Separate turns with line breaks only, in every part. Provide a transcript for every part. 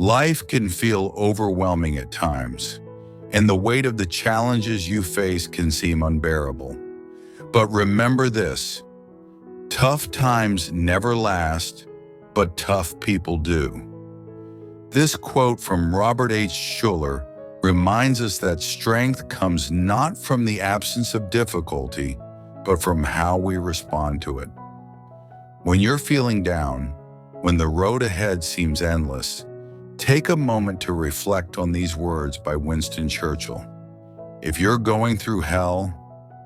Life can feel overwhelming at times, and the weight of the challenges you face can seem unbearable. But remember this: tough times never last, but tough people do. This quote from Robert H. Schuller reminds us that strength comes not from the absence of difficulty, but from how we respond to it. When you're feeling down, when the road ahead seems endless, take a moment to reflect on these words by Winston Churchill. If you're going through hell,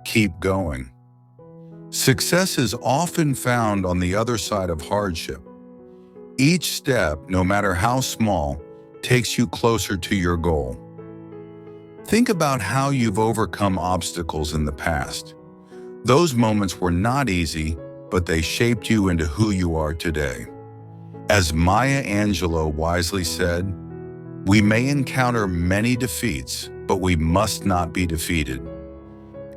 keep going. Success is often found on the other side of hardship. Each step, no matter how small, takes you closer to your goal. Think about how you've overcome obstacles in the past. Those moments were not easy, but they shaped you into who you are today. As Maya Angelou wisely said, "We may encounter many defeats, but we must not be defeated."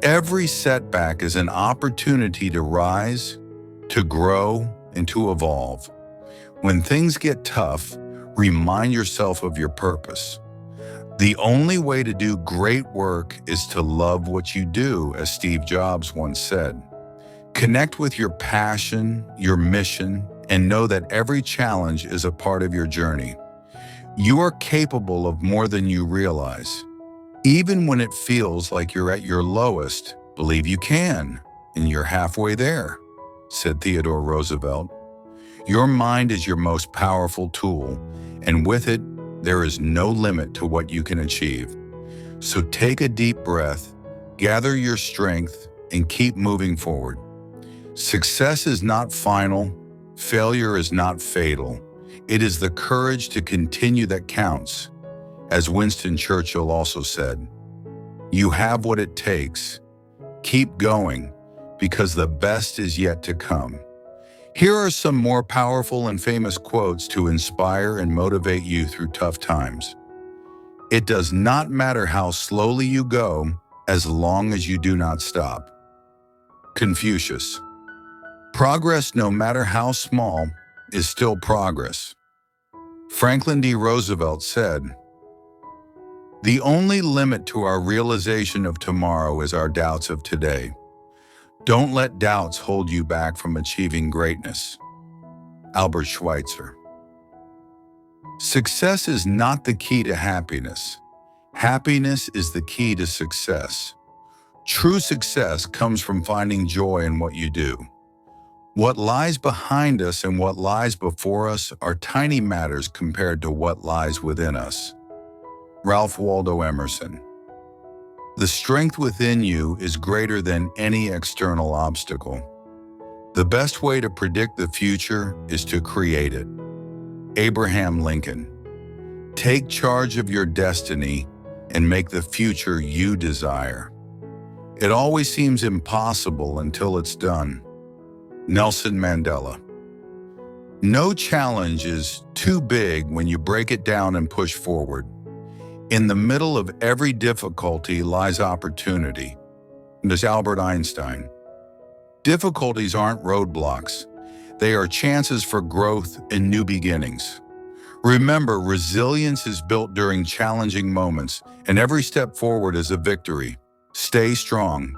Every setback is an opportunity to rise, to grow, and to evolve. When things get tough, remind yourself of your purpose. The only way to do great work is to love what you do, as Steve Jobs once said. Connect with your passion, your mission, and know that every challenge is a part of your journey. You are capable of more than you realize. Even when it feels like you're at your lowest, believe you can, and you're halfway there, said Theodore Roosevelt. Your mind is your most powerful tool, and with it, there is no limit to what you can achieve. So take a deep breath, gather your strength, and keep moving forward. Success is not final. Failure is not fatal. It is the courage to continue that counts. As Winston Churchill also said, "You have what it takes. Keep going, because the best is yet to come." Here are some more powerful and famous quotes to inspire and motivate you through tough times. It does not matter how slowly you go, as long as you do not stop. Confucius. Progress, no matter how small, is still progress. Franklin D. Roosevelt said, "The only limit to our realization of tomorrow is our doubts of today. Don't let doubts hold you back from achieving greatness." Albert Schweitzer. Success is not the key to happiness. Happiness is the key to success. True success comes from finding joy in what you do. What lies behind us and what lies before us are tiny matters compared to what lies within us. Ralph Waldo Emerson. The strength within you is greater than any external obstacle. The best way to predict the future is to create it. Abraham Lincoln. Take charge of your destiny and make the future you desire. It always seems impossible until it's done. Nelson Mandela. No challenge is too big when you break it down and push forward. In the middle of every difficulty lies opportunity. As Albert Einstein. Difficulties aren't roadblocks. They are chances for growth and new beginnings. Remember, resilience is built during challenging moments, and every step forward is a victory. Stay strong,